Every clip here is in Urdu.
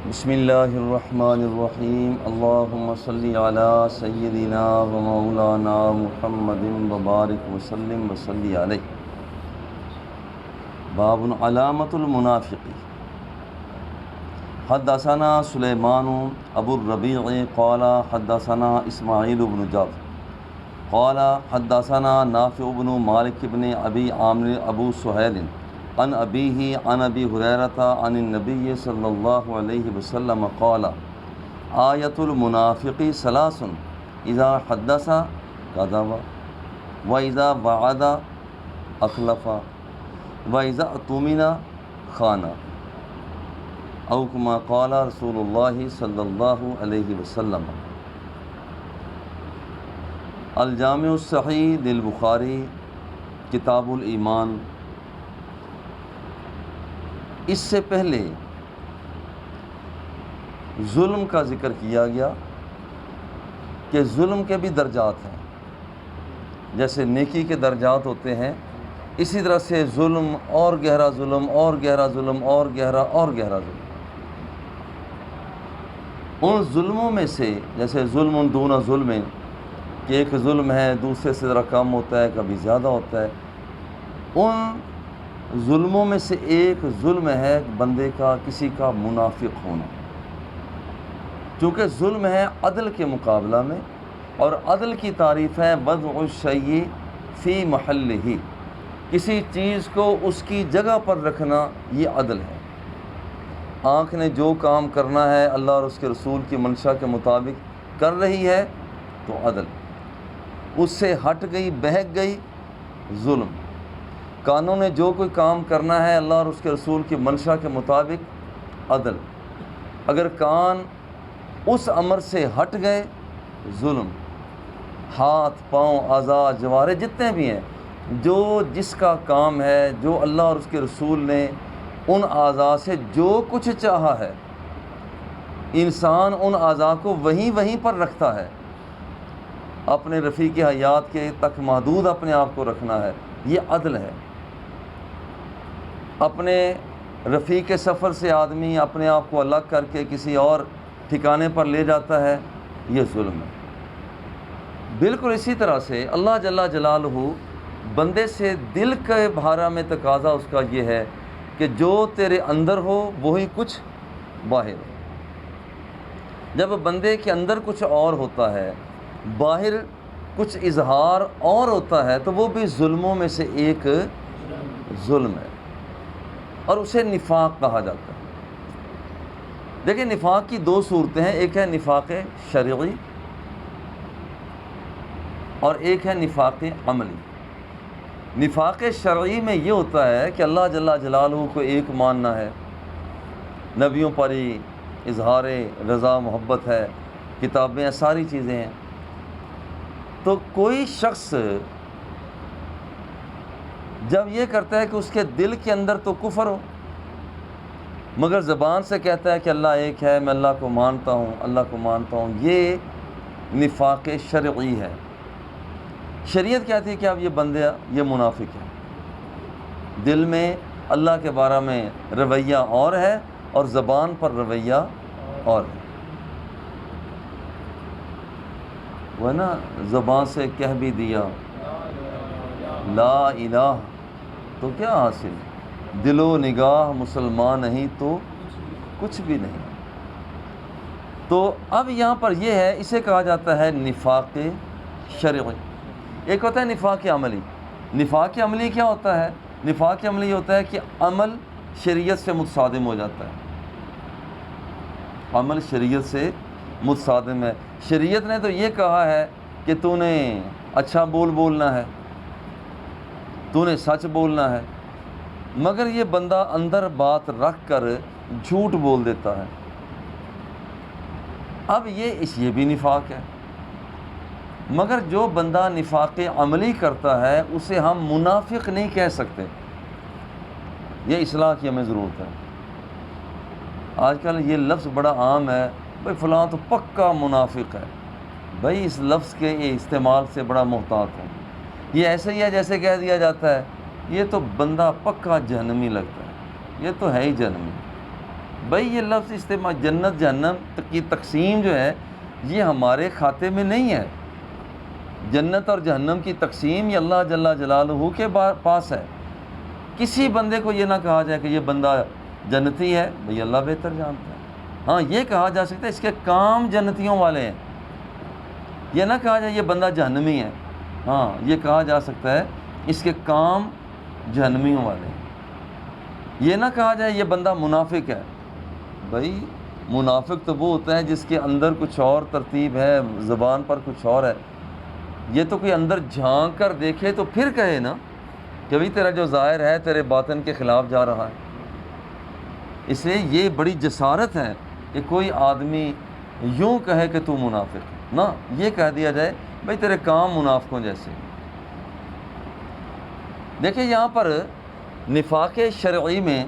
بسم اللہ الرحمن الرحیم اللہم صلی علی سیدنا و مولانا محمد وبارک وسلم وصلی علیہ۔ باب علامۃ المنافق۔ حدثنا سلیمان ابو الربیع قال حدثنا اسماعیل بن جعفر قال حدثنا نافع بن مالک بن ابی عامر ابو سہیل عن ابیہ عن ابی ہریرۃ عن النبی صلی اللہ علیہ وسلم قال آیۃ المنافق ثلاث اذا حدث کذب واذا وعد اخلف واذا اؤتمن خان او کما قال رسول اللہ صلی اللہ علیہ وسلم۔ الجامع الصحیح للبخاری کتاب الایمان۔ اس سے پہلے ظلم کا ذکر کیا گیا کہ ظلم کے بھی درجات ہیں، جیسے نیکی کے درجات ہوتے ہیں، اسی طرح سے ظلم اور گہرا ظلم اور گہرا ظلم اور گہرا ظلم۔ ان ظلموں میں سے جیسے ظلم دون ظلم، کہ ایک ظلم ہے دوسرے سے ذرا کم ہوتا ہے کبھی زیادہ ہوتا ہے، ان ظلموں میں سے ایک ظلم ہے بندے کا کسی کا منافق ہونا، چونکہ ظلم ہے عدل کے مقابلہ میں، اور عدل کی تعریف ہے وضع الشیء فی محلہ، کسی چیز کو اس کی جگہ پر رکھنا، یہ عدل ہے۔ آنکھ نے جو کام کرنا ہے اللہ اور اس کے رسول کی منشا کے مطابق کر رہی ہے تو عدل، اس سے ہٹ گئی بہک گئی ظلم۔ کانوں نے جو کوئی کام کرنا ہے اللہ اور اس کے رسول کی منشا کے مطابق عدل، اگر کان اس امر سے ہٹ گئے ظلم۔ ہاتھ پاؤں اعضاء جوارے جتنے بھی ہیں، جو جس کا کام ہے، جو اللہ اور اس کے رسول نے ان اعضاء سے جو کچھ چاہا ہے، انسان ان اعضاء کو وہیں پر رکھتا ہے، اپنے رفیق حیات کے تک محدود اپنے آپ کو رکھنا ہے، یہ عدل ہے۔ اپنے رفیق سفر سے آدمی اپنے آپ کو الگ کر کے کسی اور ٹھکانے پر لے جاتا ہے، یہ ظلم ہے۔ بالکل اسی طرح سے اللہ جل جلالہ بندے سے دل کے بھارا میں تقاضا اس کا یہ ہے کہ جو تیرے اندر ہو وہی کچھ باہر ہو۔ جب بندے کے اندر کچھ اور ہوتا ہے، باہر کچھ اظہار اور ہوتا ہے، تو وہ بھی ظلموں میں سے ایک ظلم ہے، اور اسے نفاق کہا جاتا ہے۔ دیکھیں نفاق کی دو صورتیں ہیں، ایک ہے نفاق شرعی اور ایک ہے نفاق عملی۔ نفاق شرعی میں یہ ہوتا ہے کہ اللہ جل جلالہ کو ایک ماننا ہے، نبیوں پر ہی اظہار رضا محبت ہے، کتابیں ساری چیزیں ہیں۔ تو کوئی شخص جب یہ کرتا ہے کہ اس کے دل کے اندر تو کفر ہو، مگر زبان سے کہتا ہے کہ اللہ ایک ہے، میں اللہ کو مانتا ہوں، اللہ کو مانتا ہوں، یہ نفاق شرعی ہے۔ شریعت کہتی ہے کہ اب یہ بندہ یہ منافق ہے، دل میں اللہ کے بارے میں رویہ اور ہے اور زبان پر رویہ اور ہے۔ وہ نا زبان سے کہہ بھی دیا لا الہ تو کیا حاصل، دل و نگاہ مسلمان نہیں تو کچھ بھی نہیں۔ تو اب یہاں پر یہ ہے، اسے کہا جاتا ہے نفاق شرعی۔ ایک ہوتا ہے نفاق عملی۔ نفاق عملی کیا ہوتا ہے؟ نفاق عملی ہوتا ہے کہ عمل شریعت سے متصادم ہو جاتا ہے، عمل شریعت سے متصادم ہے۔ شریعت نے تو یہ کہا ہے کہ تو نے اچھا بولنا ہے، تو نے سچ بولنا ہے، مگر یہ بندہ اندر بات رکھ کر جھوٹ بول دیتا ہے، اب یہ بھی نفاق ہے۔ مگر جو بندہ نفاق عملی کرتا ہے اسے ہم منافق نہیں کہہ سکتے، یہ اصلاح کی ہمیں ضرورت ہے۔ آج کل یہ لفظ بڑا عام ہے، بھائی فلاں تو پکا منافق ہے، بھائی اس لفظ کے استعمال سے بڑا محتاط ہوں۔ یہ ایسے ہی ہے جیسے کہہ دیا جاتا ہے یہ تو بندہ پکا جہنمی لگتا ہے، یہ تو ہے ہی جہنمی۔ بھائی یہ لفظ استعمال جنت جہنم کی تقسیم جو ہے یہ ہمارے کھاتے میں نہیں ہے. جنت اور جہنم کی تقسیم یہ اللہ جل جلالہ کے پاس ہے. کسی بندے کو یہ نہ کہا جائے کہ یہ بندہ جنتی ہے، بھئی اللہ بہتر جانتا ہے. ہاں یہ کہا جا سکتا ہے اس کے کام جنتیوں والے ہیں. یہ نہ کہا جائے یہ بندہ جہنمی ہے، ہاں یہ کہا جا سکتا ہے اس کے کام جہنمیوں والے ہیں. یہ نہ کہا جائے یہ بندہ منافق ہے. بھائی منافق تو وہ ہوتا ہے جس کے اندر کچھ اور ترتیب ہے، زبان پر کچھ اور ہے. یہ تو کوئی اندر جھانک کر دیکھے تو پھر کہے نا کہ بھئی تیرا جو ظاہر ہے تیرے باطن کے خلاف جا رہا ہے. اس لیے یہ بڑی جسارت ہے کہ کوئی آدمی یوں کہے کہ تو منافق، نہ یہ کہہ دیا جائے بھئی تیرے کام منافقوں جیسے. دیکھیں یہاں پر نفاق شرعی میں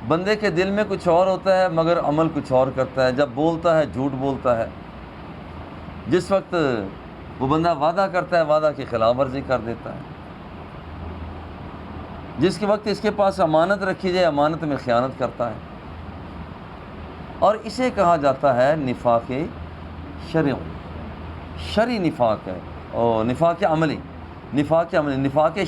بندے کے دل میں کچھ اور ہوتا ہے مگر عمل کچھ اور کرتا ہے. جب بولتا ہے جھوٹ بولتا ہے. جس وقت وہ بندہ وعدہ کرتا ہے وعدہ کی خلاف ورزی کر دیتا ہے. جس کے وقت اس کے پاس امانت رکھی جائے امانت میں خیانت کرتا ہے. اور اسے کہا جاتا ہے نفاق شرعی. شرعی نفاق ہے اور نفاق عملی. نفاق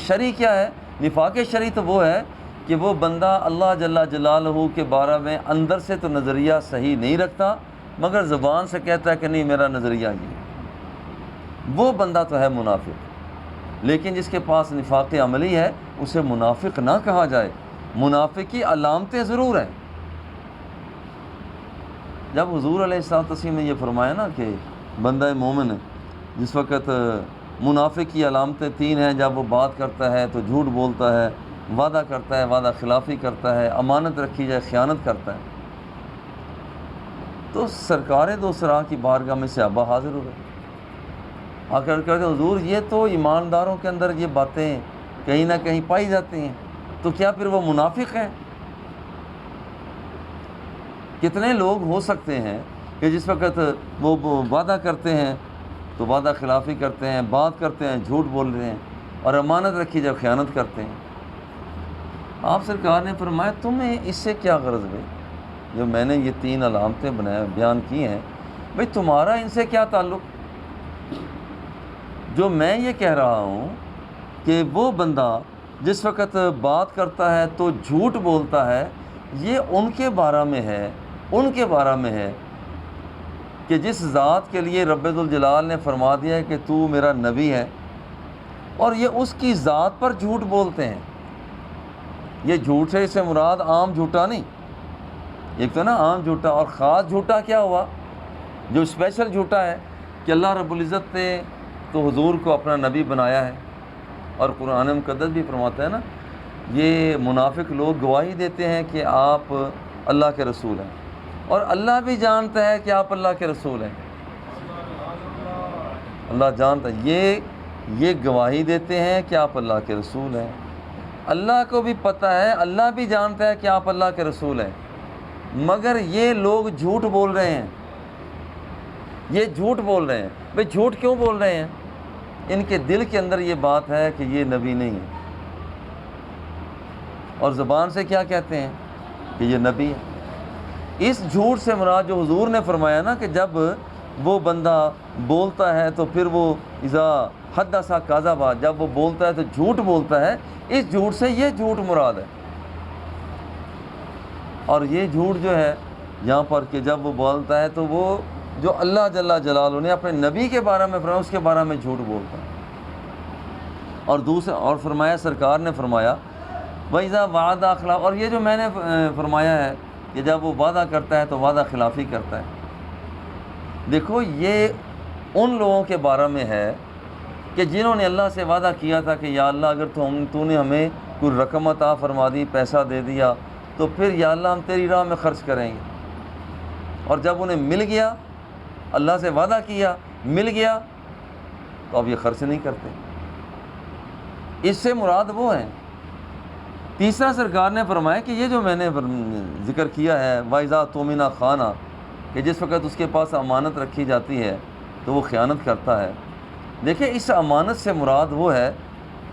شرعی کیا ہے؟ نفاق شرعی تو وہ ہے کہ وہ بندہ اللہ جل جلالہ کے بارے میں اندر سے تو نظریہ صحیح نہیں رکھتا مگر زبان سے کہتا ہے کہ نہیں میرا نظریہ یہ ہے. وہ بندہ تو ہے منافق. لیکن جس کے پاس نفاق عملی ہے اسے منافق نہ کہا جائے. منافق کی علامتیں ضرور ہیں. جب حضور علیہ السلام نے یہ فرمایا نا کہ بندہ مومن جس وقت منافق کی علامتیں 3 ہیں، جب وہ بات کرتا ہے تو جھوٹ بولتا ہے، وعدہ کرتا ہے وعدہ خلافی کرتا ہے، امانت رکھی جائے خیانت کرتا ہے. تو سرکار دو سراہ کی بارگاہ میں صحابہ حاضر ہو گئے. آ کر کہتے ہیں حضور یہ تو ایمانداروں کے اندر یہ باتیں کہیں نہ کہیں پائی جاتی ہیں، تو کیا پھر وہ منافق ہیں؟ کتنے لوگ ہو سکتے ہیں کہ جس وقت وہ وعدہ کرتے ہیں تو وعدہ خلافی کرتے ہیں، بات کرتے ہیں جھوٹ بول رہے ہیں، اور امانت رکھی جب خیانت کرتے ہیں. آپ سرکار نے فرمایا تمہیں اس سے کیا غرض ہے؟ جو میں نے یہ 3 علامتیں بیان کی ہیں بھئی تمہارا ان سے کیا تعلق؟ جو میں یہ کہہ رہا ہوں کہ وہ بندہ جس وقت بات کرتا ہے تو جھوٹ بولتا ہے، یہ ان کے بارے میں ہے کہ جس ذات کے لیے رب ذوالجلال نے فرما دیا ہے کہ تو میرا نبی ہے، اور یہ اس کی ذات پر جھوٹ بولتے ہیں. یہ جھوٹ سے مراد عام جھوٹا نہیں. ایک تو نا عام جھوٹا، اور خاص جھوٹا کیا ہوا جو اسپیشل جھوٹا ہے کہ اللہ رب العزت نے تو حضور کو اپنا نبی بنایا ہے. اور قرآن مقدس بھی فرماتا ہے نا یہ منافق لوگ گواہی دیتے ہیں کہ آپ اللہ کے رسول ہیں، اور اللہ بھی جانتا ہے کہ آپ اللہ کے رسول ہیں. اللہ جانتا ہے، یہ گواہی دیتے ہیں کہ آپ اللہ کے رسول ہیں. اللہ کو بھی پتہ ہے، اللہ بھی جانتا ہے کہ آپ اللہ کے رسول ہیں، مگر یہ لوگ جھوٹ بول رہے ہیں. یہ جھوٹ بول رہے ہیں. بھئی جھوٹ کیوں بول رہے ہیں؟ ان کے دل کے اندر یہ بات ہے کہ یہ نبی نہیں ہے، اور زبان سے کیا کہتے ہیں کہ یہ نبی ہے. اس جھوٹ سے مراد جو حضور نے فرمایا نا کہ جب وہ بندہ بولتا ہے تو پھر وہ اذا حدث کذب، جب وہ بولتا ہے تو جھوٹ بولتا ہے، اس جھوٹ سے یہ جھوٹ مراد ہے. اور یہ جھوٹ جو ہے یہاں پر کہ جب وہ بولتا ہے تو وہ جو اللہ جل جلالہ نے اپنے نبی کے بارے میں فرمایا اس کے بارے میں جھوٹ بولتا ہے. اور فرمایا سرکار نے فرمایا وَإِذَا وَعَدَ خلاف، اور یہ جو میں نے فرمایا ہے کہ جب وہ وعدہ کرتا ہے تو وعدہ خلافی کرتا ہے. دیکھو یہ ان لوگوں کے بارے میں ہے کہ جنہوں نے اللہ سے وعدہ کیا تھا کہ یا اللہ اگر تو نے ہمیں کوئی رقم عطا فرما دی، پیسہ دے دیا، تو پھر یا اللہ ہم تیری راہ میں خرچ کریں گے. اور جب انہیں مل گیا، اللہ سے وعدہ کیا مل گیا، تو اب یہ خرچ نہیں کرتے. اس سے مراد وہ ہیں. تیسرا سرکار نے فرمایا کہ یہ جو میں نے ذکر کیا ہے وَإِذَا تُؤْمِنَ خَانَ، کہ جس وقت اس کے پاس امانت رکھی جاتی ہے تو وہ خیانت کرتا ہے. دیکھیں اس امانت سے مراد وہ ہے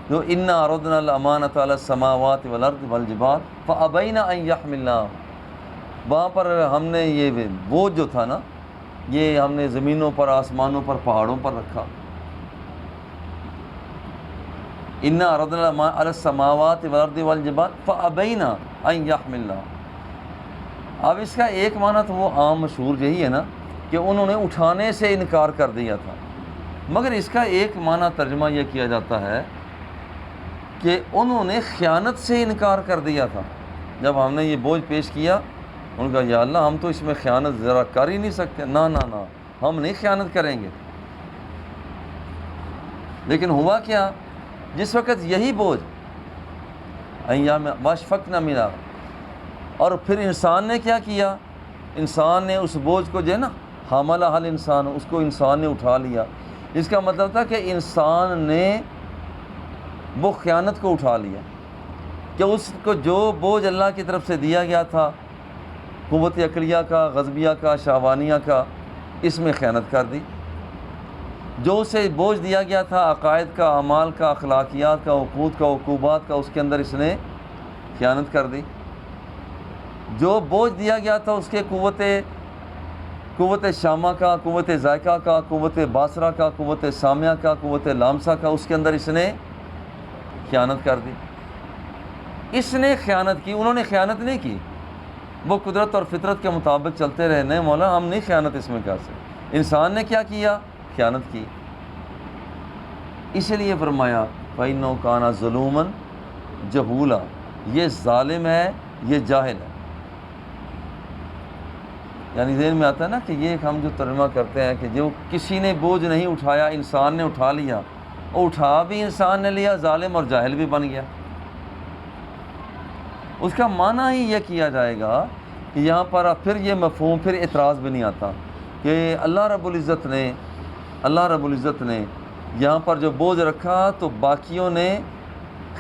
جو اِنَّا عَرَضْنَا الْأَمَانَةَ عَلَى السَّمَاوَاتِ وَالْأَرْضِ وَالْجِبَالِ فَأَبَيْنَ أَن يَحْمِلْنَهَا، وہاں پر ہم نے یہ بوجھ جو تھا نا، یہ ہم نے زمینوں پر، آسمانوں پر، پہاڑوں پر رکھا. اِنَّا عَرَضْنَا عَلَى السَّمَاوَاتِ وَالْأَرْضِ وَالْجِبَالِ فَأَبَيْنَا أَن يَحْمِلْنَا. اب اس کا ایک معنی تو وہ عام مشہور یہی ہے نا کہ انہوں نے اٹھانے سے انکار کر دیا تھا، مگر اس کا ایک معنی ترجمہ یہ کیا جاتا ہے کہ انہوں نے خیانت سے انکار کر دیا تھا. جب ہم نے یہ بوجھ پیش کیا، ان کا یا اللہ ہم تو اس میں خیانت ذرا کر ہی نہیں سکتے، نہ ہم نہیں خیانت کریں گے. لیکن ہوا کیا، جس وقت یہی بوجھ ایام واشفقنا ملا، اور پھر انسان نے کیا کیا، انسان نے اس بوجھ کو جو ہے نا، حاملہ حل انسان، اس کو انسان نے اٹھا لیا. اس کا مطلب تھا کہ انسان نے وہ خیانت کو اٹھا لیا، کہ اس کو جو بوجھ اللہ کی طرف سے دیا گیا تھا، قوت عقلیہ کا، غضبیہ کا، شہوانیہ کا، اس میں خیانت کر دی. جو اسے بوجھ دیا گیا تھا عقائد کا، اعمال کا، اخلاقیات کا، عقود کا، عقوبات کا، اس کے اندر اس نے خیانت کر دی. جو بوجھ دیا گیا تھا اس کے قوت شامہ کا، قوت ذائقہ کا، قوت باصرہ کا، قوت سامعہ کا، قوت لامسہ کا، اس کے اندر اس نے خیانت کر دی. اس نے خیانت کی، انہوں نے خیانت نہیں کی، وہ قدرت اور فطرت کے مطابق چلتے رہے. نہیں مولا، ہم نہیں خیانت اس میں کر سکتے. انسان نے کیا کیا، خیانت کی. اس لیے فرمایا فَإِنَّهُ كَانَ ظُلُومًا جَهُولًا، یہ ظالم ہے، یہ جاہل ہے. یعنی ذہن میں آتا ہے نا کہ یہ ہم جو ترجمہ کرتے ہیں کہ جو کسی نے بوجھ نہیں اٹھایا، انسان نے اٹھا لیا، اور اٹھا بھی انسان نے لیا، ظالم اور جاہل بھی بن گیا. اس کا معنی ہی یہ کیا جائے گا کہ یہاں پر پھر یہ مفہوم، پھر اعتراض بھی نہیں آتا کہ اللہ رب العزت نے یہاں پر جو بوجھ رکھا تو باقیوں نے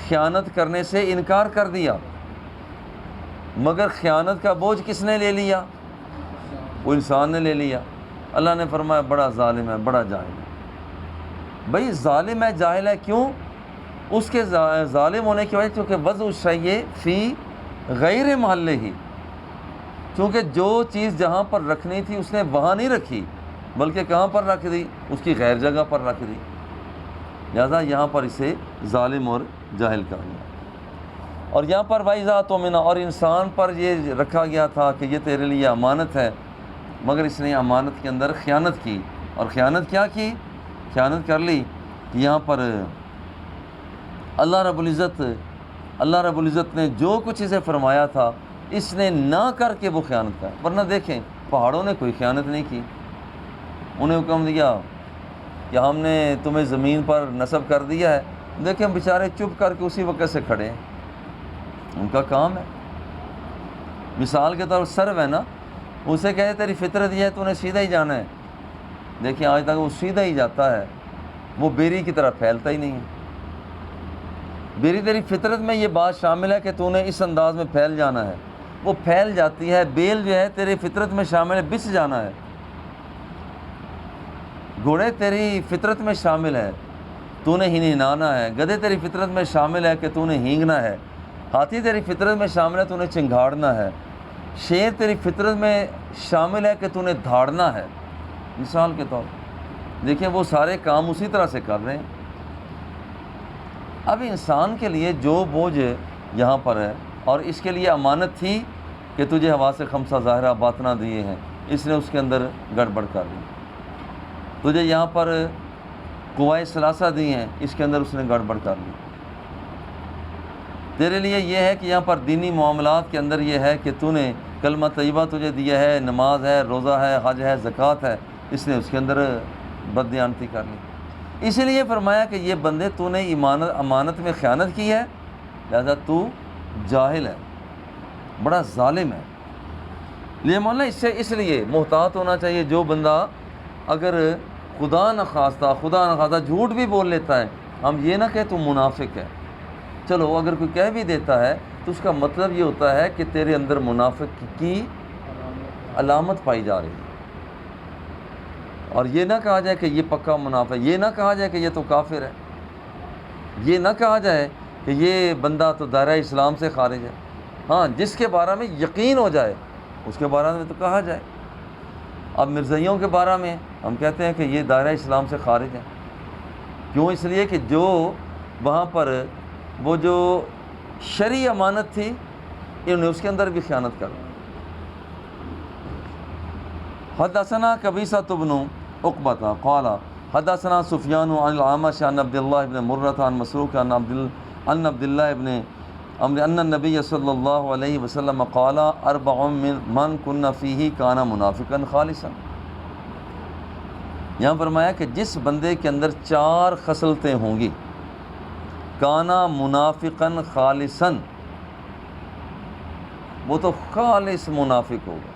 خیانت کرنے سے انکار کر دیا، مگر خیانت کا بوجھ کس نے لے لیا، وہ انسان نے لے لیا. اللہ نے فرمایا بڑا ظالم ہے، بڑا جاہل ہے. بھئی ظالم ہے، جاہل ہے، کیوں؟ اس کے ظالم ہونے کی وجہ چونکہ وضع الشیء فی غیر محلہ ہی، چونکہ جو چیز جہاں پر رکھنی تھی اس نے وہاں نہیں رکھی، بلکہ کہاں پر رکھ دی، اس کی غیر جگہ پر رکھ دی. لہذا یہاں پر اسے ظالم اور جاہل کہا گیا. اور یہاں پر وَإِذَا تُؤْمِنَ، اور انسان پر یہ رکھا گیا تھا کہ یہ تیرے لیے امانت ہے، مگر اس نے امانت کے اندر خیانت کی. اور خیانت کیا کی، خیانت کر لی کہ یہاں پر اللہ رب العزت نے جو کچھ اسے فرمایا تھا اس نے نہ کر کے وہ خیانت کر. ورنہ دیکھیں پہاڑوں نے کوئی خیانت نہیں کی، انہیں حکم دیا کہ ہم نے تمہیں زمین پر نصب کر دیا ہے، دیکھیں بیچارے چپ کر کے اسی وقت سے کھڑے ہیں، ان کا کام ہے. مثال کے طور پر سرو ہے نا، اسے کہے تیری فطرت یہ ہے تو انہیں سیدھا ہی جانا ہے، دیکھیں آج تک وہ سیدھا ہی جاتا ہے، وہ بیری کی طرح پھیلتا ہی نہیں ہے. بیری تیری فطرت میں یہ بات شامل ہے کہ تو نے اس انداز میں پھیل جانا ہے، وہ پھیل جاتی ہے. بیل جو ہے تیری فطرت میں شامل ہے، بچ جانا ہے. گھوڑے تیری فطرت میں شامل ہے، تو نے ہنہنانا ہے. گدھے تیری فطرت میں شامل ہے کہ تو نے ہینگنا ہے. ہاتھی تیری فطرت میں شامل ہے، تو نے چنگھاڑنا ہے. شیر تیری فطرت میں شامل ہے کہ تو نے دھاڑنا ہے. مثال کے طور دیکھیں وہ سارے کام اسی طرح سے کر رہے ہیں. اب انسان کے لیے جو بوجھ یہاں پر ہے، اور اس کے لیے امانت تھی کہ تجھے حواس خمسہ ظاہرہ باطنہ دیے ہیں، اس نے اس کے اندر گڑبڑ کر دی. تجھے یہاں پر قوائے ثلاثہ دی ہیں، اس کے اندر اس نے گڑبڑ کر لی. تیرے لیے یہ ہے کہ یہاں پر دینی معاملات کے اندر یہ ہے کہ تو نے کلمہ طیبہ تجھے دیا ہے، نماز ہے، روزہ ہے، حج ہے، زکوٰۃ ہے، اس نے اس کے اندر بددیانتی کر لی. اسی لیے فرمایا کہ یہ بندے تو نے امانت میں خیانت کی ہے، لہذا تو جاہل ہے، بڑا ظالم ہے. یہ مولانا اس لیے محتاط ہونا چاہیے. جو بندہ اگر خدا نخواستہ جھوٹ بھی بول لیتا ہے، ہم یہ نہ کہ تو منافق ہے. چلو اگر کوئی کہہ بھی دیتا ہے تو اس کا مطلب یہ ہوتا ہے کہ تیرے اندر منافق کی علامت پائی جا رہی ہے. اور یہ نہ کہا جائے کہ یہ پکا منافق ہے، یہ نہ کہا جائے کہ یہ تو کافر ہے، یہ نہ کہا جائے کہ یہ بندہ تو دائرہ اسلام سے خارج ہے. ہاں، جس کے بارے میں یقین ہو جائے اس کے بارے میں تو کہا جائے۔ اب مرزائیوں کے بارے میں ہم کہتے ہیں کہ یہ دائرہ اسلام سے خارج ہیں۔ کیوں؟ اس لیے کہ جو وہاں پر وہ جو شرعی امانت تھی انہوں نے اس کے اندر بھی خیانت کر دی۔ حدثنا قبیصۃ بن عقبہ قال حدثنا سفیان عن الاعمش عن عبد الله بن مرة عن مسروق عن عبد الله بن عمرو ان النبي صلی اللہ علیہ وسلم قال اربع من كن فيه كان منافقا خالصا۔ یہاں فرمایا کہ جس بندے کے اندر 4 خصلتیں ہوں گی، کانا منافقا خالصا، وہ تو خالص منافق ہوگا۔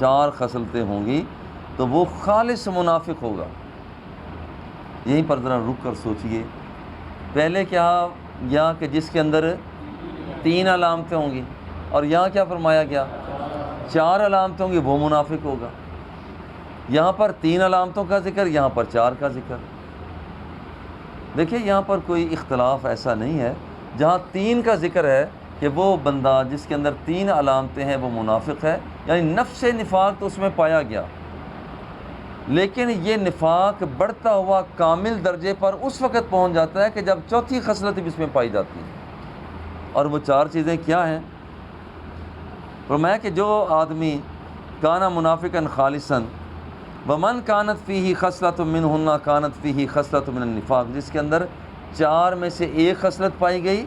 4 خصلتیں ہوں گی تو وہ خالص منافق ہوگا۔ یہیں پر ذرا رک کر سوچئے، پہلے کیا یا کہ جس کے اندر 3 علامتیں ہوں گی، اور یہاں کیا فرمایا گیا 4 علامتیں ہوں گی، وہ منافق ہوگا۔ یہاں پر 3 علامتوں کا ذکر، یہاں پر 4 کا ذکر۔ دیکھیے یہاں پر کوئی اختلاف ایسا نہیں ہے، جہاں 3 کا ذکر ہے کہ وہ بندہ جس کے اندر 3 علامتیں ہیں وہ منافق ہے، یعنی نفس نفاق تو اس میں پایا گیا، لیکن یہ نفاق بڑھتا ہوا کامل درجے پر اس وقت پہنچ جاتا ہے کہ جب 4تھی خصلت بھی اس میں پائی جاتی ہے۔ اور وہ 4 چیزیں کیا ہیں؟ فرمایا کہ جو آدمی کانا منافقا خالصا ومن کانت فیہ خصلۃ منہن کانت فیہ خصلۃ من النفاق، جس کے اندر 4 میں سے 1 خصلت پائی گئی،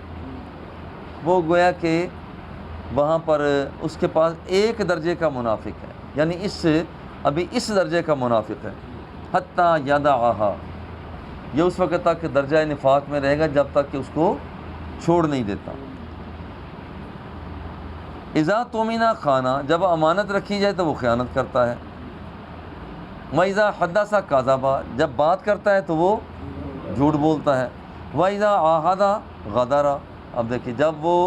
وہ گویا کہ وہاں پر اس کے پاس 1 درجے کا منافق ہے، یعنی ابھی اس درجے کا منافق ہے۔ حتیٰ یدعہا، یہ اس وقت تک درجہ نفاق میں رہے گا جب تک کہ اس کو چھوڑ نہیں دیتا۔ اذا تؤمن خانا، جب امانت رکھی جائے تو وہ خیانت کرتا ہے۔ وَإِذَا حَدَّثَ كَذَبَ، جب بات کرتا ہے تو وہ جھوٹ بولتا ہے۔ وَإِذَا عَاهَدَ غَدَرَ، اب دیکھیے جب وہ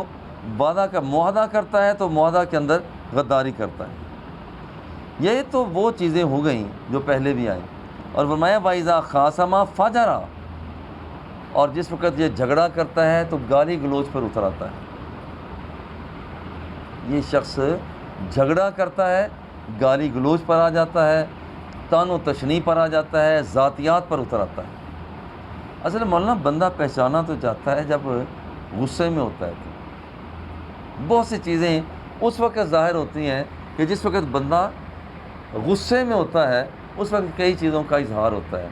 وعدہ کا معاہدہ کرتا ہے تو معاہدہ کے اندر غداری کرتا ہے۔ یہ تو وہ چیزیں ہو گئیں جو پہلے بھی آئیں، اور فرمایا وَإِذَا خَاصَمَ فَجَرَ، اور جس وقت یہ جھگڑا کرتا ہے تو گالی گلوچ پر اتر آتا ہے۔ یہ شخص جھگڑا کرتا ہے، گالی گلوچ پر آ جاتا ہے، تان و تشنیع پر آ جاتا ہے، ذاتیات پر اتر آتا ہے۔ اصل مولانا بندہ پہچانا تو چاہتا ہے جب غصے میں ہوتا ہے، تو بہت سی چیزیں اس وقت ظاہر ہوتی ہیں کہ جس وقت بندہ غصے میں ہوتا ہے اس وقت کئی چیزوں کا اظہار ہوتا ہے،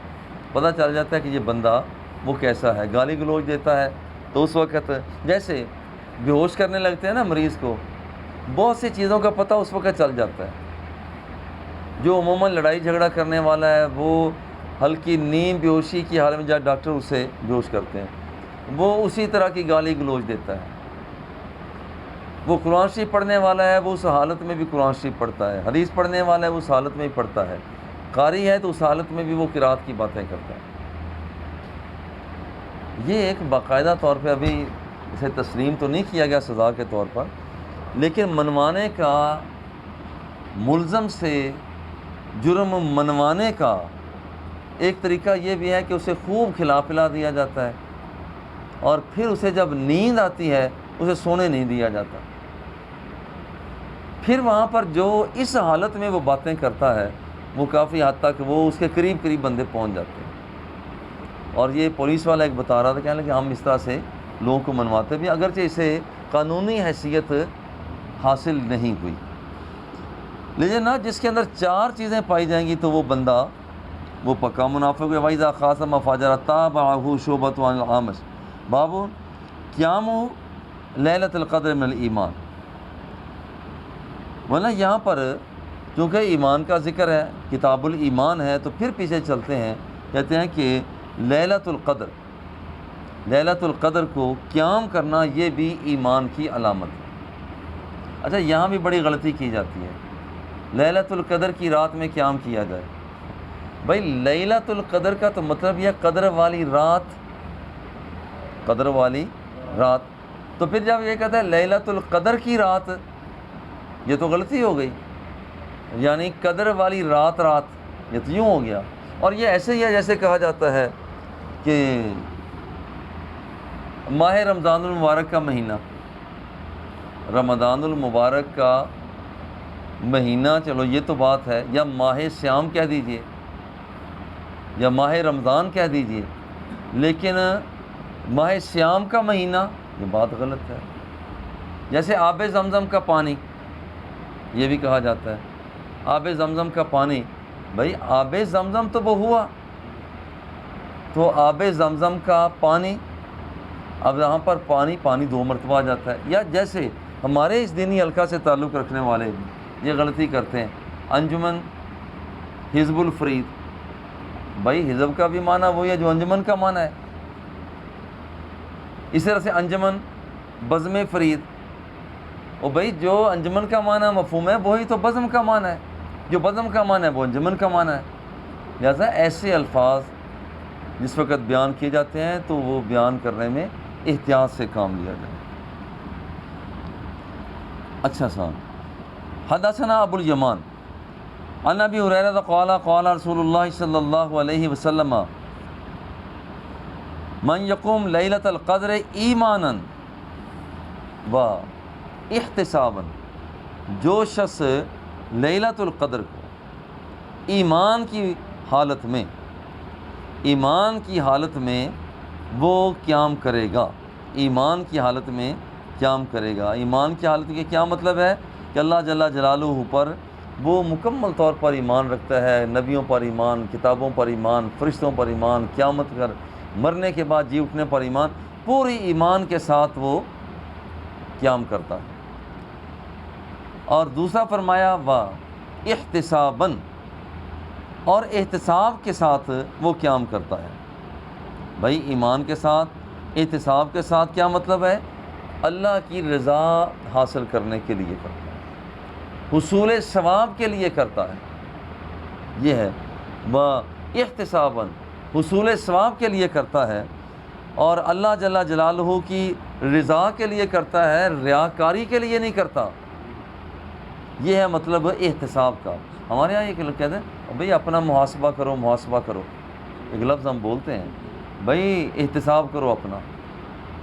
پتہ چل جاتا ہے کہ یہ بندہ وہ کیسا ہے۔ گالی گلوچ دیتا ہے تو اس وقت جیسے بے ہوش کرنے لگتے ہیں نا مریض کو، بہت سی چیزوں کا پتہ اس وقت چل جاتا ہے۔ جو عموماً لڑائی جھگڑا کرنے والا ہے وہ ہلکی نیم بے ہوشی کی حال میں جب ڈاکٹر اسے بے ہوش کرتے ہیں، وہ اسی طرح کی گالی گلوچ دیتا ہے۔ وہ قرآن شریف پڑھنے والا ہے، وہ اس حالت میں بھی قرآن شریف پڑھتا ہے۔ حدیث پڑھنے والا ہے، وہ اس حالت میں بھی پڑھتا ہے۔ قاری ہے تو اس حالت میں بھی وہ قرات کی باتیں کرتا ہے۔ یہ ایک باقاعدہ طور پہ ابھی اسے تسلیم تو نہیں کیا گیا سزا کے طور پر، لیکن منوانے کا، ملزم سے جرم منوانے کا ایک طریقہ یہ بھی ہے کہ اسے خوب کھلا پلا دیا جاتا ہے، اور پھر اسے جب نیند آتی ہے اسے سونے نہیں دیا جاتا۔ پھر وہاں پر جو اس حالت میں وہ باتیں کرتا ہے وہ کافی حد تک وہ اس کے قریب قریب بندے پہنچ جاتے ہیں۔ اور یہ پولیس والا ایک بتا رہا تھا، کہنے لگا کہ ہم اس طرح سے لوگوں کو منواتے بھی، اگرچہ اسے قانونی حیثیت حاصل نہیں ہوئی، لیکن نا جس کے اندر 4 چیزیں پائی جائیں گی تو وہ بندہ وہ پکا منافق ہے۔ وَإِذَا خَاصَمَ فَجَرَ تَابَعَهُ شُعْبَةٌ عَنِ الْأَعْمَشِ باب قیام لیلۃ القدر من الایمان۔ ورنہ یہاں پر چونکہ ایمان کا ذکر ہے، کتاب الایمان ہے، تو پھر پیچھے چلتے ہیں، کہتے ہیں کہ لیلۃ القدر، لیلۃ القدر کو قیام کرنا یہ بھی ایمان کی علامت ہے۔ اچھا یہاں بھی بڑی غلطی کی جاتی ہے، لیلۃ القدر کی رات میں قیام کیا جائے۔ بھائی لیلۃ القدر کا تو مطلب یہ قدر والی رات، قدر والی رات، تو پھر جب یہ کہتا ہے لیلۃ القدر کی رات، یہ تو غلطی ہو گئی، یعنی قدر والی رات، یہ تو یوں ہو گیا۔ اور یہ ایسے ہی ہے جیسے کہا جاتا ہے کہ ماہ رمضان المبارک کا مہینہ، رمضان المبارک کا مہینہ چلو یہ تو بات ہے، یا ماہ سیام کہہ دیجئے یا ماہ رمضان کہہ دیجئے، لیکن ماہ سیام کا مہینہ یہ بات غلط ہے۔ جیسے آب زمزم کا پانی یہ بھی کہا جاتا ہے، آب زمزم کا پانی، بھائی آب زمزم تو وہ ہوا، تو آب زمزم کا پانی، اب یہاں پر پانی دو مرتبہ آ جاتا ہے۔ یا جیسے ہمارے اس دینی حلقہ سے تعلق رکھنے والے یہ غلطی کرتے ہیں، انجمن حزب الفرید، بھائی حزب کا بھی معنی وہی ہے جو انجمن کا معنی ہے۔ اس طرح سے انجمن بزم فرید، اور بھائی جو انجمن کا معنی مفہوم ہے وہی تو بزم کا معنی ہے، جو بزم کا معنی ہے وہ انجمن کا معنی ہے۔ لہذا ایسے الفاظ جس وقت بیان کیے جاتے ہیں تو وہ بیان کرنے میں احتیاط سے کام لیا جائے۔ اچھا حدثنا ابو الیمان عن ابی ہریرہ قال قال رسول اللہ صلی اللہ علیہ وسلم من یقوم لیلۃ القدر ایمانا و احتسابا، جو شخص لیلۃ القدر کو ایمان کی حالت میں وہ قیام کرے گا، ایمان کی حالت میں قیام کرے گا۔ ایمان کی حالت کے کیا مطلب ہے کہ اللہ جل جلالہ پر وہ مکمل طور پر ایمان رکھتا ہے، نبیوں پر ایمان، کتابوں پر ایمان، فرشتوں پر ایمان، قیامت کر مرنے کے بعد جی اٹھنے پر ایمان، پوری ایمان کے ساتھ وہ قیام کرتا ہے۔ اور دوسرا فرمایا وا احتساباً، اور احتساب کے ساتھ وہ قیام کرتا ہے۔ بھائی ایمان کے ساتھ احتساب کے ساتھ کیا مطلب ہے؟ اللہ کی رضا حاصل کرنے کے لیے کرتا ہے، حصول ثواب کے لیے کرتا ہے، یہ ہے وا احتساباً، حصول ثواب کے لیے کرتا ہے، اور اللہ جل جلالہ کی رضا کے لیے کرتا ہے، ریاکاری کے لیے نہیں کرتا۔ یہ ہے مطلب احتساب کا۔ ہمارے یہاں ایک لوگ کہتے ہیں بھئی اپنا محاسبہ کرو، ایک لفظ ہم بولتے ہیں، بھئی احتساب کرو اپنا۔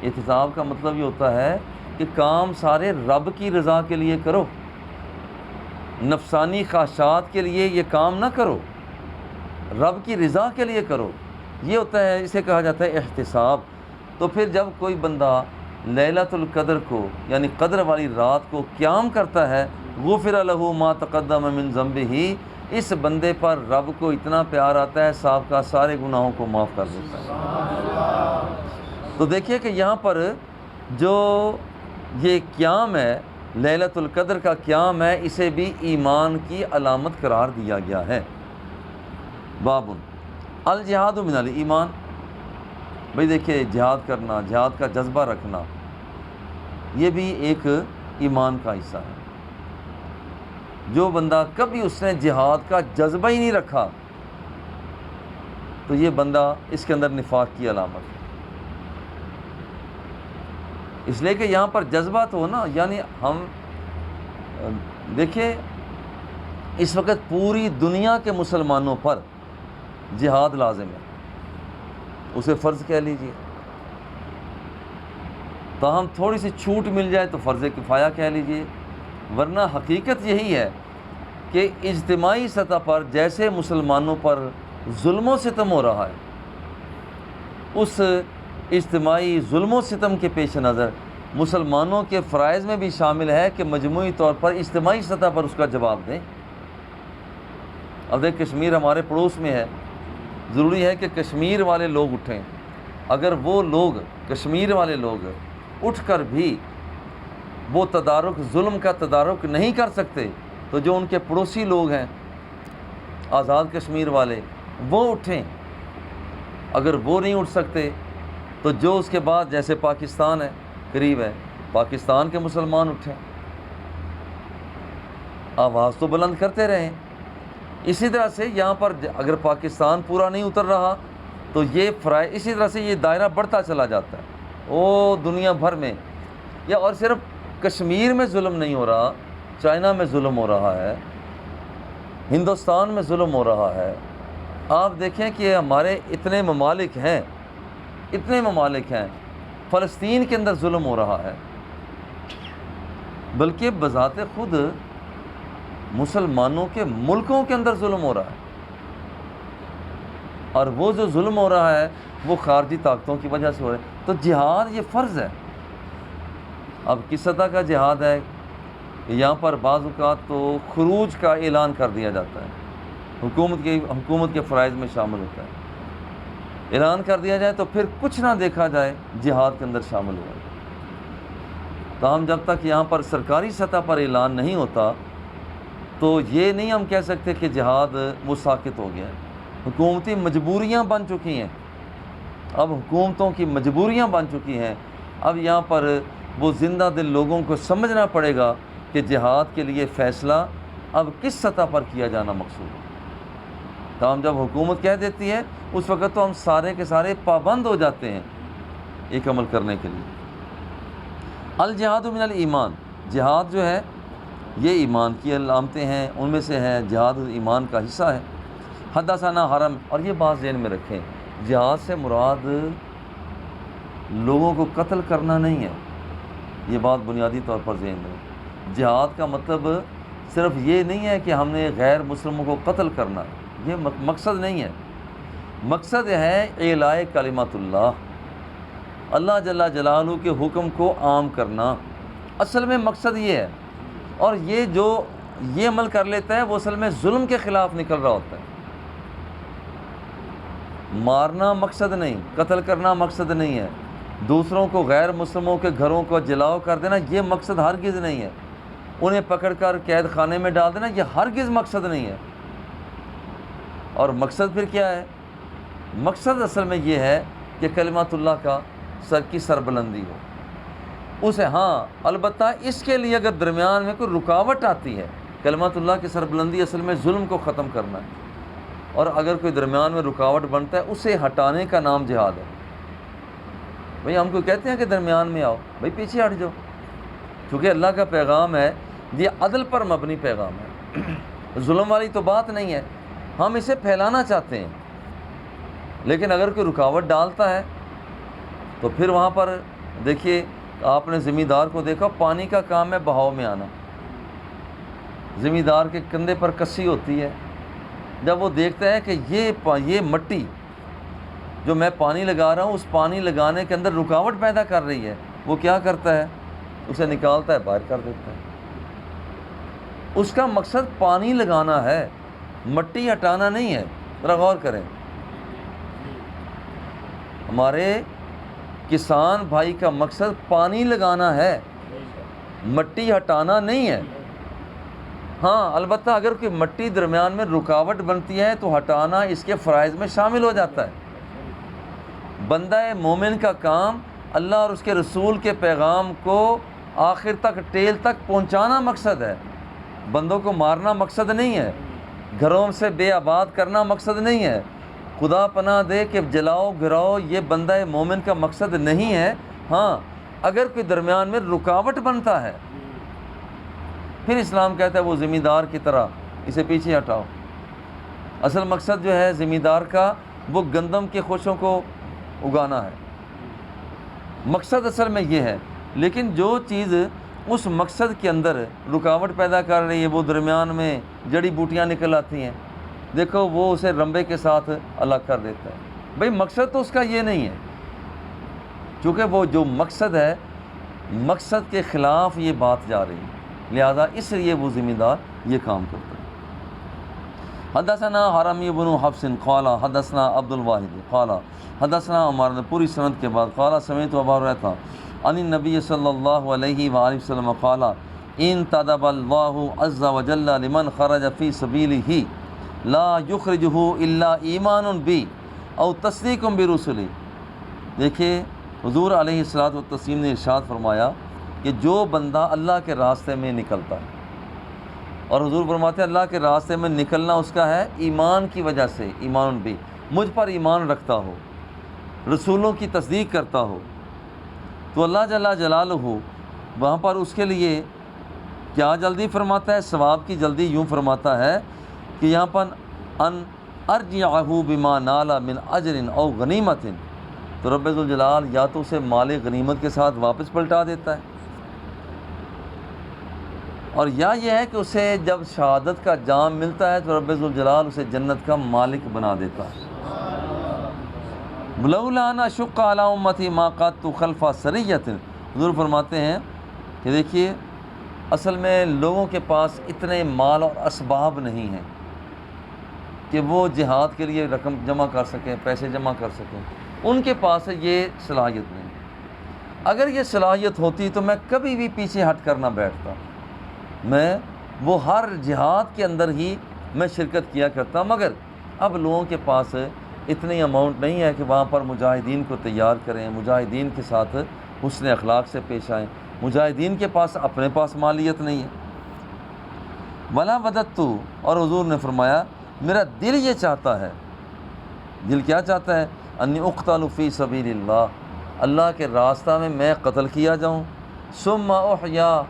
احتساب کا مطلب یہ ہوتا ہے کہ کام سارے رب کی رضا کے لیے کرو، نفسانی خواہشات کے لیے یہ کام نہ کرو، رب کی رضا کے لیے کرو، یہ ہوتا ہے، اسے کہا جاتا ہے احتساب۔ تو پھر جب کوئی بندہ لیلۃ القدر کو یعنی قدر والی رات کو قیام کرتا ہے، غفر لہ ما تقدم من ذنبہ، اس بندے پر رب کو اتنا پیار آتا ہے سابقہ سارے گناہوں کو معاف کر دیتا ہے۔ تو دیکھیے کہ یہاں پر جو یہ قیام ہے، لیلۃ القدر کا قیام ہے، اسے بھی ایمان کی علامت قرار دیا گیا ہے۔ باب الجہاد من الایمان، بھئی دیکھیے جہاد کرنا، جہاد کا جذبہ رکھنا، یہ بھی ایک ایمان کا حصہ ہے۔ جو بندہ کبھی اس نے جہاد کا جذبہ ہی نہیں رکھا تو یہ بندہ، اس کے اندر نفاق کی علامت ہے۔ اس لیے کہ یہاں پر جذبہ تو ہو نا، یعنی ہم دیکھیں اس وقت پوری دنیا کے مسلمانوں پر جہاد لازم ہے، اسے فرض کہہ لیجیے، تاہم تھوڑی سی چھوٹ مل جائے تو فرض کفایہ کہہ لیجیے، ورنہ حقیقت یہی ہے کہ اجتماعی سطح پر جیسے مسلمانوں پر ظلم و ستم ہو رہا ہے، اس اجتماعی ظلم و ستم کے پیش نظر مسلمانوں کے فرائض میں بھی شامل ہے کہ مجموعی طور پر اجتماعی سطح پر اس کا جواب دیں۔ اب دیکھ کشمیر ہمارے پڑوس میں ہے، ضروری ہے کہ کشمیر والے لوگ اٹھیں۔ اگر وہ لوگ، کشمیر والے لوگ اٹھ کر بھی وہ تدارک، ظلم کا تدارک نہیں کر سکتے، تو جو ان کے پڑوسی لوگ ہیں آزاد کشمیر والے، وہ اٹھیں۔ اگر وہ نہیں اٹھ سکتے تو جو اس کے بعد جیسے پاکستان ہے، قریب ہے، پاکستان کے مسلمان اٹھیں، آواز تو بلند کرتے رہیں۔ اسی طرح سے یہاں پر اگر پاکستان پورا نہیں اتر رہا تو یہ فرائض، اسی طرح سے یہ دائرہ بڑھتا چلا جاتا ہے، وہ دنیا بھر میں، یا اور صرف کشمیر میں ظلم نہیں ہو رہا، چائنا میں ظلم ہو رہا ہے، ہندوستان میں ظلم ہو رہا ہے۔ آپ دیکھیں کہ ہمارے اتنے ممالک ہیں، فلسطین کے اندر ظلم ہو رہا ہے، بلکہ بذات خود مسلمانوں کے ملکوں کے اندر ظلم ہو رہا ہے، اور وہ جو ظلم ہو رہا ہے وہ خارجی طاقتوں کی وجہ سے ہو رہا ہے۔ تو جہاد یہ فرض ہے۔ اب کس سطح کا جہاد ہے؟ یہاں پر بعض اوقات تو خروج کا اعلان کر دیا جاتا ہے، حکومت کے فرائض میں شامل ہوتا ہے، اعلان کر دیا جائے تو پھر کچھ نہ دیکھا جائے جہاد کے اندر شامل ہوا ہے۔ تاہم جب تک یہاں پر سرکاری سطح پر اعلان نہیں ہوتا تو یہ نہیں ہم کہہ سکتے کہ جہاد وہ ساقط ہو گیا ہے۔ حکومتی مجبوریاں بن چکی ہیں، اب حکومتوں کی مجبوریاں بن چکی ہیں۔ اب یہاں پر وہ زندہ دل لوگوں کو سمجھنا پڑے گا کہ جہاد کے لیے فیصلہ اب کس سطح پر کیا جانا مقصود ہے۔ تاہم جب حکومت کہہ دیتی ہے اس وقت تو ہم سارے کے سارے پابند ہو جاتے ہیں ایک عمل کرنے کے لیے۔ الجہاد من الایمان، جہاد جو ہے یہ ایمان کی علامتیں ہیں، ان میں سے ہے جہاد ایمان کا حصہ ہے۔ حدثنا حرم، اور یہ بات ذہن میں رکھیں، جہاد سے مراد لوگوں کو قتل کرنا نہیں ہے، یہ بات بنیادی طور پر ذہن میں رکھیں۔ جہاد کا مطلب صرف یہ نہیں ہے کہ ہم نے غیر مسلموں کو قتل کرنا، یہ مقصد نہیں ہے۔ مقصد ہے اعلاء کلمۃ اللہ، اللہ جل جلالہ کے حکم کو عام کرنا، اصل میں مقصد یہ ہے۔ اور یہ عمل کر لیتا ہے وہ اصل میں ظلم کے خلاف نکل رہا ہوتا ہے۔ مارنا مقصد نہیں، قتل کرنا مقصد نہیں ہے، دوسروں کو غیر مسلموں کے گھروں کو جلاؤ کر دینا یہ مقصد ہرگز نہیں ہے، انہیں پکڑ کر قید خانے میں ڈال دینا یہ ہرگز مقصد نہیں ہے۔ اور مقصد پھر کیا ہے؟ مقصد اصل میں یہ ہے کہ کلمۃ اللہ کا کی سربلندی ہو اسے، ہاں البتہ اس کے لیے اگر درمیان میں کوئی رکاوٹ آتی ہے، کلمۃ اللہ کی سربلندی اصل میں ظلم کو ختم کرنا ہے، اور اگر کوئی درمیان میں رکاوٹ بنتا ہے اسے ہٹانے کا نام جہاد ہے۔ بھئی ہم کو کہتے ہیں کہ درمیان میں آؤ، بھئی پیچھے ہٹ جاؤ، کیونکہ اللہ کا پیغام ہے، یہ عدل پر مبنی پیغام ہے، ظلم والی تو بات نہیں ہے، ہم اسے پھیلانا چاہتے ہیں، لیکن اگر کوئی رکاوٹ ڈالتا ہے تو پھر وہاں پر دیکھیے آپ نے ذمہ دار کو دیکھا، پانی کا کام ہے بہاؤ میں آنا، ذمہ دار کے کندھے پر کسی ہوتی ہے، جب وہ دیکھتا ہے کہ یہ مٹی جو میں پانی لگا رہا ہوں اس پانی لگانے کے اندر رکاوٹ پیدا کر رہی ہے، وہ کیا کرتا ہے؟ اسے نکالتا ہے، باہر کر دیتا ہے۔ اس کا مقصد پانی لگانا ہے، مٹی ہٹانا نہیں ہے۔ ذرا غور کریں، ہمارے کسان بھائی کا مقصد پانی لگانا ہے، مٹی ہٹانا نہیں ہے۔ ہاں البتہ اگر کوئی مٹی درمیان میں رکاوٹ بنتی ہے تو ہٹانا اس کے فرائض میں شامل ہو جاتا ہے۔ بندہ مومن کا کام اللہ اور اس کے رسول کے پیغام کو آخر تک ٹیل تک پہنچانا مقصد ہے، بندوں کو مارنا مقصد نہیں ہے، گھروں سے بے آباد کرنا مقصد نہیں ہے، خدا پناہ دے کہ جلاؤ گراؤ یہ بندہ مومن کا مقصد نہیں ہے۔ ہاں اگر کوئی درمیان میں رکاوٹ بنتا ہے پھر اسلام کہتا ہے وہ ذمہ دار کی طرح اسے پیچھے ہٹاؤ۔ اصل مقصد جو ہے ذمہ دار کا وہ گندم کے خوشوں کو اگانا ہے، مقصد اصل میں یہ ہے۔ لیکن جو چیز اس مقصد کے اندر رکاوٹ پیدا کر رہی ہے، وہ درمیان میں جڑی بوٹیاں نکل آتی ہیں، دیکھو وہ اسے رمبے کے ساتھ الگ کر دیتا ہے۔ بھئی مقصد تو اس کا یہ نہیں ہے، چونکہ وہ جو مقصد ہے مقصد کے خلاف یہ بات جا رہی ہے، لہذا اس لیے وہ ذمہ دار یہ کام کرتا ہے۔ حدثنا حرمی بن حفص قال حدثنا عبد الواحد قال حدثنا عمر، پوری سند کے بعد قال سمعت ابا ہریرہ عن النبی صلی اللہ علیہ وآلہ وسلم قال ان تدب اللہ عز وجل لمن خرج فی سبیلہ لا یخرجہ الا ایمان بی او تصدیق برسلی۔ دیکھیے حضور علیہ الصلوۃ والتسلیم نے ارشاد فرمایا کہ جو بندہ اللہ کے راستے میں نکلتا ہے، اور حضور فرماتے ہیں اللہ کے راستے میں نکلنا اس کا ہے ایمان کی وجہ سے، ایمان بھی، مجھ پر ایمان رکھتا ہو، رسولوں کی تصدیق کرتا ہو، تو اللہ جل جلالہ وہاں پر اس کے لیے کیا جلدی فرماتا ہے؟ ثواب کی جلدی یوں فرماتا ہے کہ یہاں پر ان ارجعہ بما نال من اجر او غنیمت، تو رب ذوالجلال یا تو اسے مال غنیمت کے ساتھ واپس پلٹا دیتا ہے، اور یا یہ ہے کہ اسے جب شہادت کا جام ملتا ہے تو رب ذوالجلال اسے جنت کا مالک بنا دیتا ہے۔ لولا ان اشق علی امتی ما قعدت خلف سریۃ، حضور فرماتے ہیں کہ دیکھیے اصل میں لوگوں کے پاس اتنے مال اور اسباب نہیں ہیں کہ وہ جہاد کے لیے رقم جمع کر سکیں، پیسے جمع کر سکیں، ان کے پاس یہ صلاحیت نہیں۔ اگر یہ صلاحیت ہوتی تو میں کبھی بھی پیچھے ہٹ کر نہ بیٹھتا، میں وہ ہر جہاد کے اندر ہی میں شرکت کیا کرتا، مگر اب لوگوں کے پاس اتنی اماؤنٹ نہیں ہے کہ وہاں پر مجاہدین کو تیار کریں، مجاہدین کے ساتھ حسن اخلاق سے پیش آئیں، مجاہدین کے پاس اپنے پاس مالیت نہیں ہے۔ ولا وددت، اور حضور نے فرمایا میرا دل یہ چاہتا ہے، دل کیا چاہتا ہے؟ انی اقتل فی سبیل اللہ، اللہ کے راستہ میں قتل کیا جاؤں، ثم احیا،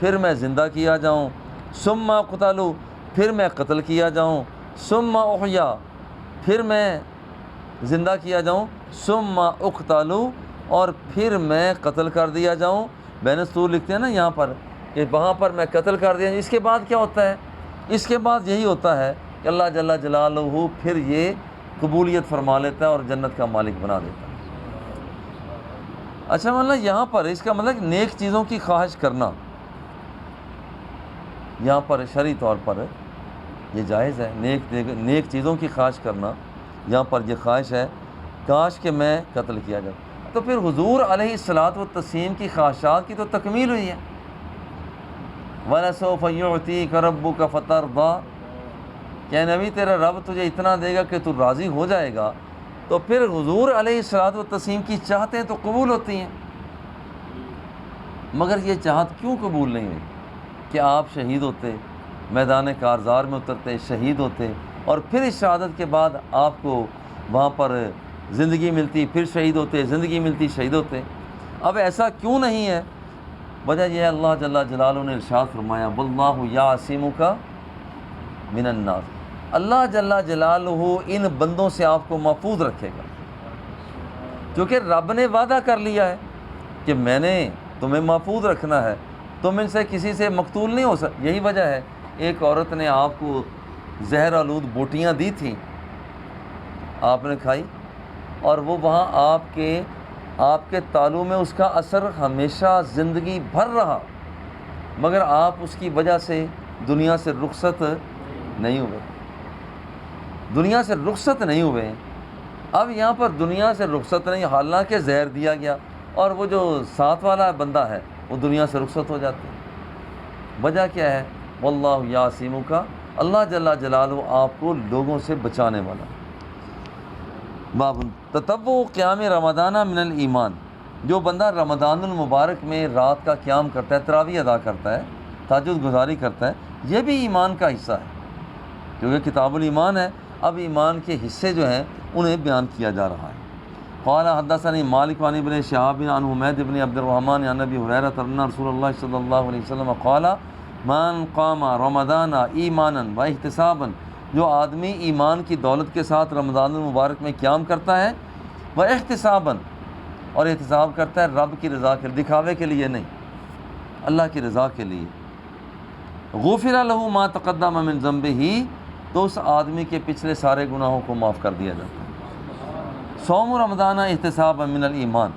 پھر میں زندہ کیا جاؤں، ثم اقتل، پھر میں قتل کیا جاؤں، ثم احیا، پھر میں زندہ کیا جاؤں، ثم اقتل، اور پھر میں قتل کر دیا جاؤں۔ بین السطور لکھتے ہیں نا یہاں پر کہ وہاں پر میں قتل کر دیا، اس کے بعد کیا ہوتا ہے؟ اس کے بعد یہی ہوتا ہے کہ اللہ جل جلالہ پھر یہ قبولیت فرما لیتا ہے اور جنت کا مالک بنا دیتا ہے۔ اچھا مطلب یہاں پر اس کا مطلب نیک چیزوں کی خواہش کرنا یہاں پر شرعی طور پر یہ جائز ہے، نیک چیزوں کی خواہش کرنا، یہاں پر یہ خواہش ہے کاش کہ میں قتل کیا جائے، تو پھر حضور علیہ الصلاۃ والتسلیم کی خواہشات کی تو تکمیل ہوئی ہے۔ وَلَسَوْفَ يُعْتِيكَ رَبُّكَ فَتَرْضَىٰ، کہ نبی تیرا رب تجھے اتنا دے گا کہ تو راضی ہو جائے گا، تو پھر حضور علیہ الصلاۃ والتسلیم کی چاہتیں تو قبول ہوتی ہیں، مگر یہ چاہت کیوں قبول نہیں ہوئی کہ آپ شہید ہوتے، میدان کارزار میں اترتے، شہید ہوتے، اور پھر اس شہادت کے بعد آپ کو وہاں پر زندگی ملتی، پھر شہید ہوتے، زندگی ملتی، شہید ہوتے۔ اب ایسا کیوں نہیں ہے؟ وجہ یہ ہے اللہ جل جلالہ نے ارشاد فرمایا وَاللَّهُ يَعْصِمُكَ مِنَ النَّاسِ، اللہ جل جلالہ ان بندوں سے آپ کو محفوظ رکھے گا، کیونکہ رب نے وعدہ کر لیا ہے کہ میں نے تمہیں محفوظ رکھنا ہے، تم ان سے کسی سے مقتول نہیں ہو سکتے۔ یہی وجہ ہے ایک عورت نے آپ کو زہر آلود بوٹیاں دی تھیں، آپ نے کھائی، اور وہ وہاں آپ کے تالو میں اس کا اثر ہمیشہ زندگی بھر رہا، مگر آپ اس کی وجہ سے دنیا سے رخصت نہیں ہوئے، دنیا سے رخصت نہیں ہوئے۔ اب یہاں پر دنیا سے رخصت نہیں، حالانکہ زہر دیا گیا، اور وہ جو ساتھ والا بندہ ہے وہ دنیا سے رخصت ہو جاتے ہیں۔ وجہ کیا ہے؟ واللہ یعصمک، اللہ جل جلالہ آپ کو لوگوں سے بچانے والا۔ باب تتبع قیام رمضان من الایمان، جو بندہ رمضان المبارک میں رات کا قیام کرتا ہے، تراویح ادا کرتا ہے، تہجد گزاری کرتا ہے، یہ بھی ایمان کا حصہ ہے، کیونکہ کتاب الایمان ہے۔ اب ایمان کے حصے جو ہیں انہیں بیان کیا جا رہا ہے۔ قال حدثني مالك عن ابن شهاب عن حمید بن عبد الرحمن عن ابی ہریرہ ان رسول اللہ صلی اللہ علیہ وسلم قال من قام رمضان ایمانا و احتسابا، جو آدمی ایمان کی دولت کے ساتھ رمضان المبارک میں قیام کرتا ہے، وہ احتسابا، اور احتساب کرتا ہے رب کی رضا کے، دکھاوے کے لیے نہیں، اللہ کی رضا کے لیے، غفر له ما تقدم من ذنبه، تو اس آدمی کے پچھلے سارے گناہوں کو معاف کر دیا جاتا ہے۔ صوم رمضان احتساب من الایمان،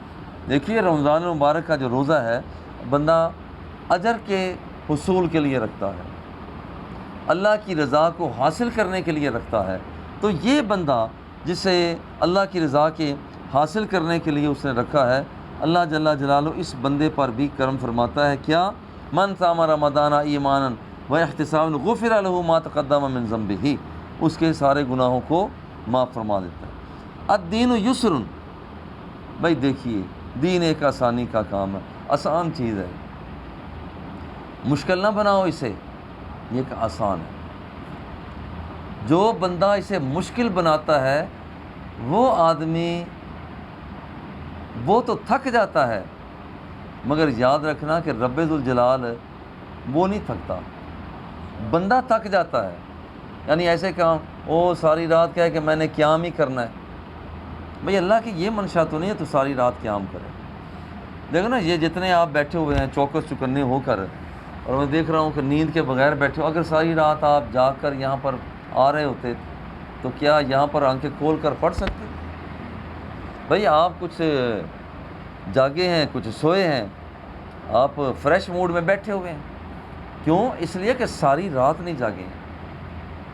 دیکھیے رمضان المبارک کا جو روزہ ہے بندہ اجر کے حصول کے لیے رکھتا ہے، اللہ کی رضا کو حاصل کرنے کے لیے رکھتا ہے، تو یہ بندہ جسے اللہ کی رضا کے حاصل کرنے کے لیے اس نے رکھا ہے، اللہ جل جلالہ اس بندے پر بھی کرم فرماتا ہے۔ کیا؟ من صام رمضان ایمانا و احتسابا غفر له ما تقدم من ذنبه، اس کے سارے گناہوں کو معاف فرما دیتا ہے۔ الدین یسر، بھائی دیکھیے دین ایک آسانی کا کام ہے، آسان چیز ہے، مشکل نہ بناؤ اسے، یہ ایک آسان ہے۔ جو بندہ اسے مشکل بناتا ہے وہ آدمی وہ تو تھک جاتا ہے، مگر یاد رکھنا کہ رب ذوالجلال وہ نہیں تھکتا، بندہ تھک جاتا ہے۔ یعنی ایسے کام ساری رات کہے کہ میں نے قیام ہی کرنا ہے، بھئی اللہ کی یہ منشا تو نہیں ہے تو ساری رات قیام کرے۔ دیکھو نا یہ جتنے آپ بیٹھے ہوئے ہیں چوکس چکنے ہو کر، اور میں دیکھ رہا ہوں کہ نیند کے بغیر بیٹھے ہو. اگر ساری رات آپ جاگ کر یہاں پر آ رہے ہوتے تو کیا یہاں پر آنکھیں کھول کر پڑھ سکتے؟ بھائی آپ کچھ جاگے ہیں، کچھ سوئے ہیں، آپ فریش موڈ میں بیٹھے ہوئے ہیں. کیوں؟ اس لیے کہ ساری رات نہیں جاگے ہیں.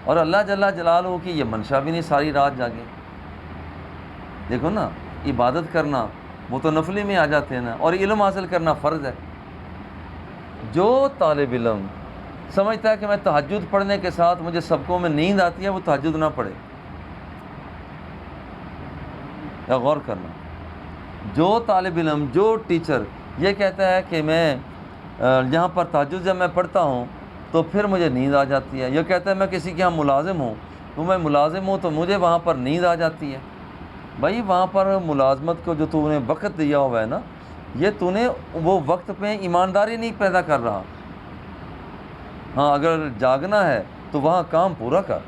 اور اللہ جل جلالہ کی یہ منشا بھی نہیں ساری رات جاگے. دیکھو نا، عبادت کرنا وہ تو نفلی میں آ جاتے ہیں نا، اور علم حاصل کرنا فرض ہے. جو طالب علم سمجھتا ہے کہ میں تہجد پڑھنے کے ساتھ مجھے سبقوں میں نیند آتی ہے، وہ تہجد نہ پڑھے. یا غور کرنا، جو طالب علم، جو ٹیچر یہ کہتا ہے کہ میں یہاں پر تہجد جب میں پڑھتا ہوں تو پھر مجھے نیند آ جاتی ہے، یہ کہتا ہے میں کسی کے یہاں ملازم ہوں تو میں ملازم ہوں تو مجھے وہاں پر نیند آ جاتی ہے. بھائی وہاں پر ملازمت کو جو تو نے وقت دیا ہوا ہے نا، یہ تو نے وہ وقت پہ ایمانداری نہیں پیدا کر رہا. ہاں اگر جاگنا ہے تو وہاں کام پورا کر،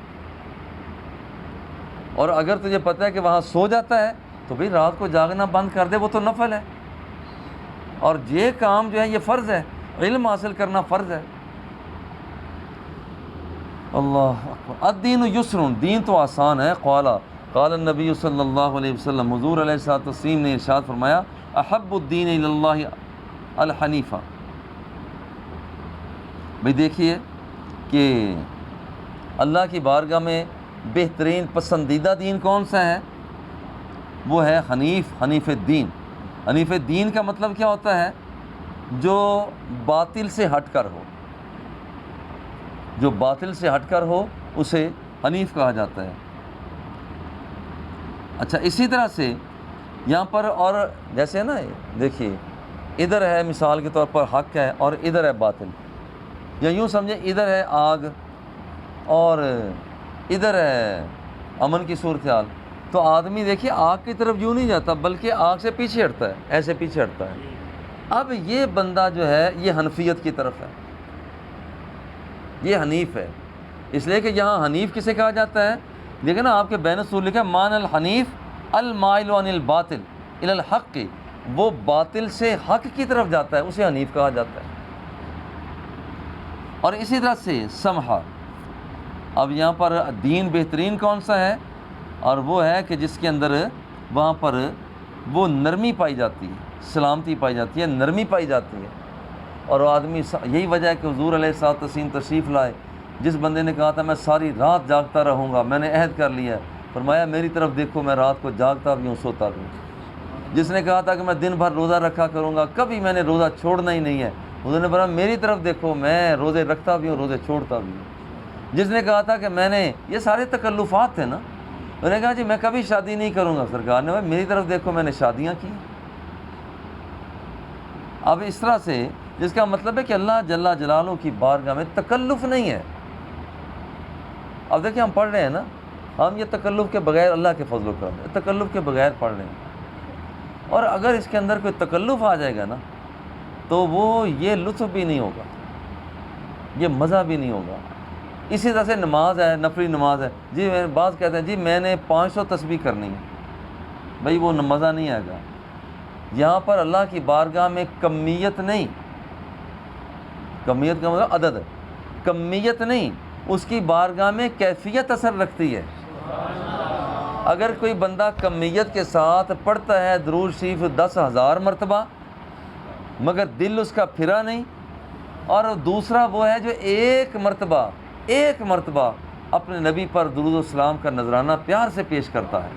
اور اگر تجھے پتہ ہے کہ وہاں سو جاتا ہے تو بھئی رات کو جاگنا بند کر دے، وہ تو نفل ہے. اور یہ کام جو ہے یہ فرض ہے، علم حاصل کرنا فرض ہے. اللہ اکبر. الدین یسر، دین تو آسان ہے. قال النبی صلی اللہ علیہ وسلم، حضور علیہ الصلوۃ والتسلیم نے ارشاد فرمایا، احب الدین الی اللہ الحنیفہ. بھئی دیکھیے کہ اللہ کی بارگاہ میں بہترین پسندیدہ دین کون سا ہے؟ وہ ہے حنیف الدین. حنیف الدین کا مطلب کیا ہوتا ہے؟ جو باطل سے ہٹ کر ہو. جو باطل سے ہٹ کر ہو اسے حنیف کہا جاتا ہے. اچھا اسی طرح سے یہاں پر اور جیسے نا دیکھیے، ادھر ہے مثال کے طور پر حق ہے اور ادھر ہے باطل، یا یوں سمجھیں ادھر ہے آگ اور ادھر ہے امن کی صورتحال. تو آدمی دیکھیے آگ کی طرف یوں نہیں جاتا بلکہ آگ سے پیچھے ہٹتا ہے، ایسے پیچھے ہٹتا ہے. اب یہ بندہ جو ہے یہ حنفیت کی طرف ہے، یہ حنیف ہے. اس لیے کہ یہاں حنیف کسے کہا جاتا ہے؟ دیکھیں نا آپ کے بین السور لکھا ہے مان الحنیف المائل عن الباطل الی الحق، وہ باطل سے حق کی طرف جاتا ہے، اسے حنیف کہا جاتا ہے. اور اسی طرح سے سمحہ. اب یہاں پر دین بہترین کون سا ہے؟ اور وہ ہے کہ جس کے اندر وہاں پر وہ نرمی پائی جاتی ہے، سلامتی پائی جاتی ہے، نرمی پائی جاتی ہے. اور وہ آدمی، یہی وجہ ہے کہ حضور علیہ الصلوۃ والتسلیم تشریف لائے. جس بندے نے کہا تھا میں ساری رات جاگتا رہوں گا، میں نے عہد کر لیا ہے، فرمایا میری طرف دیکھو میں رات کو جاگتا بھی ہوں سوتا بھی ہوں. جس نے کہا تھا کہ میں دن بھر روزہ رکھا کروں گا، کبھی میں نے روزہ چھوڑنا ہی نہیں ہے، حضور نے فرمایا میری طرف دیکھو میں روزے رکھتا بھی ہوں، روزے چھوڑتا بھی ہوں. جس نے کہا تھا کہ میں نے، یہ سارے تکلفات تھے نا، میں نے کہا جی میں کبھی شادی نہیں کروں گا، سرکار نے میری طرف دیکھو میں نے شادیاں کی. اب اس طرح سے جس کا مطلب ہے کہ اللہ جل جلالہ کی بارگاہ میں تکلف نہیں ہے. اب دیکھیں ہم پڑھ رہے ہیں نا، ہم یہ تکلف کے بغیر اللہ کے فضل و کرم ہے، تکلف کے بغیر پڑھ رہے ہیں. اور اگر اس کے اندر کوئی تکلف آ جائے گا نا تو وہ یہ لطف بھی نہیں ہوگا، یہ مزہ بھی نہیں ہوگا. اسی طرح سے نماز ہے، نفلی نماز ہے، جی میں بعض کہتے ہیں جی میں نے 500 تسبیح کرنی ہے. بھائی وہ مزہ نہیں آئے گا. یہاں پر اللہ کی بارگاہ میں کمیت نہیں، کمیت کا مطلب عدد ہے، کمیت نہیں، اس کی بارگاہ میں کیفیت اثر رکھتی ہے. اگر کوئی بندہ کمیت کے ساتھ پڑھتا ہے درود شریف 10,000 مرتبہ مگر دل اس کا پھرا نہیں، اور دوسرا وہ ہے جو ایک مرتبہ اپنے نبی پر درود و سلام کا نذرانہ پیار سے پیش کرتا ہے،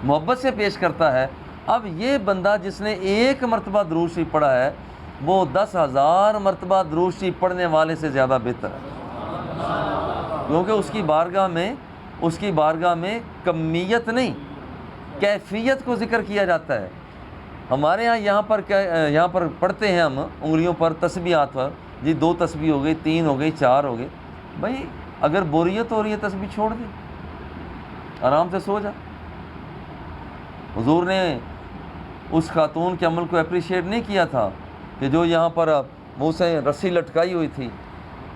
محبت سے پیش کرتا ہے. اب یہ بندہ جس نے ایک مرتبہ درود شریف پڑھا ہے وہ 10,000 مرتبہ درود شریف پڑھنے والے سے زیادہ بہتر ہے، کیونکہ اس کی بارگاہ میں کمیت نہیں کیفیت کو ذکر کیا جاتا ہے. ہمارے یہاں پر پڑھتے ہیں ہم انگلیوں پر تسبیحات پر، جی 2 تسبیح ہو گئی، 3 ہو گئی، 4 ہو گئی. بھائی اگر بوریت ہو رہی ہے تسبیح چھوڑ دے، آرام سے سو جا. حضور نے اس خاتون کے عمل کو اپریشیٹ نہیں کیا تھا کہ جو یہاں پر منہ سے رسی لٹکائی ہوئی تھی،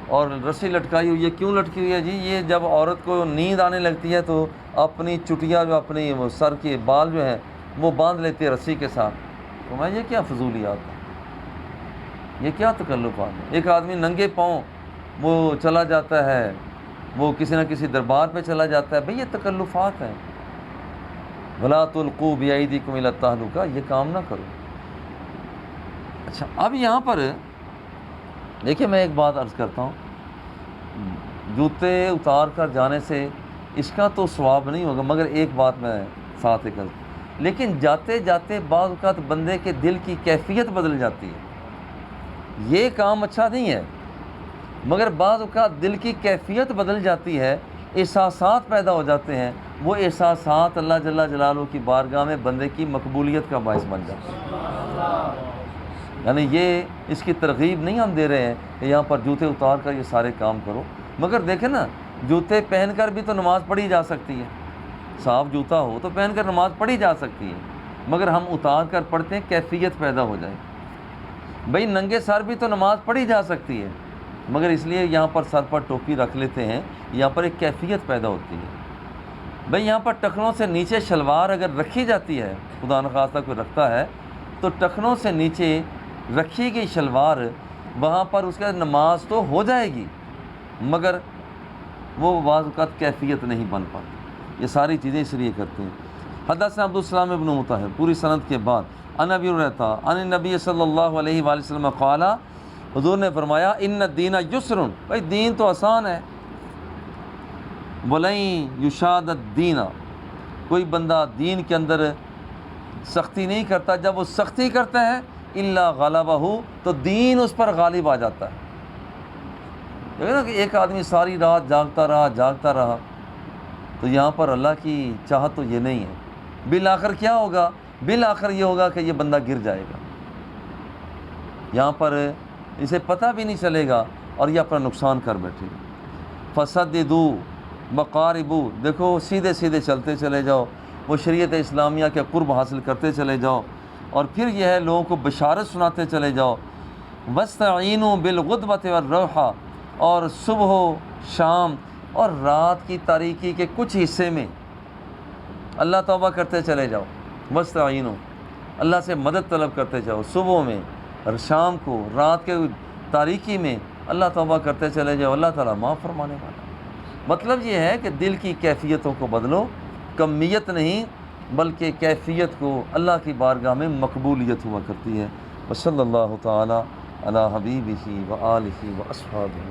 اور رسی لٹکائی ہوئی ہے، کیوں لٹکی ہوئی ہے جی؟ یہ جب عورت کو نیند آنے لگتی ہے تو اپنی چٹیا جو اپنی سر کے بال جو ہیں وہ باندھ لیتی ہے رسی کے ساتھ. تو میں یہ کیا فضولیات ہے؟ یہ کیا تکلفات ہیں؟ ایک آدمی ننگے پاؤں وہ چلا جاتا ہے، وہ کسی نہ کسی دربار پہ چلا جاتا ہے، بھئی یہ تکلفات ہیں. وَلَا تُلْقُوا بِأَيْدِيكُمْ إِلَى التَّهْلُكَةِ، یہ کام نہ کرو. اچھا اب یہاں پر دیکھیں میں ایک بات عرض کرتا ہوں، جوتے اتار کر جانے سے اس کا تو ثواب نہیں ہوگا، مگر ایک بات میں ساتھ ایک لیکن جاتے جاتے بعض اوقات بندے کے دل کی کیفیت بدل جاتی ہے. یہ کام اچھا نہیں ہے، مگر بعض اوقات دل کی کیفیت بدل جاتی ہے، احساسات پیدا ہو جاتے ہیں، وہ احساسات اللہ جل جلالہ کی بارگاہ میں بندے کی مقبولیت کا باعث بن جاتے ہیں. یعنی یہ اس کی ترغیب نہیں ہم دے رہے ہیں کہ یہاں پر جوتے اتار کر یہ سارے کام کرو، مگر دیکھیں نا جوتے پہن کر بھی تو نماز پڑھی جا سکتی ہے. صاف جوتا ہو تو پہن کر نماز پڑھی جا سکتی ہے، مگر ہم اتار کر پڑھتے ہیں کیفیت پیدا ہو جائے. بھئی ننگے سر بھی تو نماز پڑھی جا سکتی ہے، مگر اس لیے یہاں پر سر پر ٹوپی رکھ لیتے ہیں، یہاں پر ایک کیفیت پیدا ہوتی ہے. بھئی یہاں پر ٹخنوں سے نیچے شلوار اگر رکھی جاتی ہے، خدا نخواستہ کوئی رکھتا ہے، تو ٹخنوں سے نیچے رکھی گئی شلوار وہاں پر اس کا نماز تو ہو جائے گی، مگر وہ بعض اوقات کیفیت نہیں بن پاتی. یہ ساری چیزیں اس لیے کرتے ہیں. حدثنا عبدالسلام ابن مطہر، پوری سند کے بعد عن ابی ہریرہ عن النبی صلی اللہ علیہ وآلہ وسلم قال، حضور نے فرمایا ان الدین یسر، بھائی دین تو آسان ہے. وَلَن یشاد الدین، کوئی بندہ دین کے اندر سختی نہیں کرتا، جب وہ سختی کرتا ہے الا غلبہ، تو دین اس پر غالب آ جاتا ہے. دیکھیں نا کہ ایک آدمی ساری رات جاگتا رہا، تو یہاں پر اللہ کی چاہت تو یہ نہیں ہے. بالآخر کیا ہوگا؟ بالآخر یہ ہوگا کہ یہ بندہ گر جائے گا، یہاں پر اسے پتہ بھی نہیں چلے گا اور یہ اپنا نقصان کر بیٹھے گا. فسددوا وقاربوا، دیکھو سیدھے سیدھے چلتے چلے جاؤ، وہ شریعت اسلامیہ کے قرب حاصل کرتے چلے جاؤ، اور پھر یہ ہے لوگوں کو بشارت سناتے چلے جاؤ. واستعینوا بالغدوۃ والروحہ، اور صبح و شام اور رات کی تاریکی کے کچھ حصے میں اللہ توبہ کرتے چلے جاؤ. واستعینوا، اللہ سے مدد طلب کرتے جاؤ، صبح میں اور شام کو، رات کے تاریکی میں اللہ توبہ کرتے چلے جاؤ، اللہ تعالیٰ معاف فرمانے والا. مطلب یہ ہے کہ دل کی کیفیتوں کو بدلو، کمیت نہیں بلکہ کیفیت کو اللہ کی بارگاہ میں مقبولیت ہوا کرتی ہے. وصلی اللہ تعالی علی حبیبہ و آلہ و اصحابہ.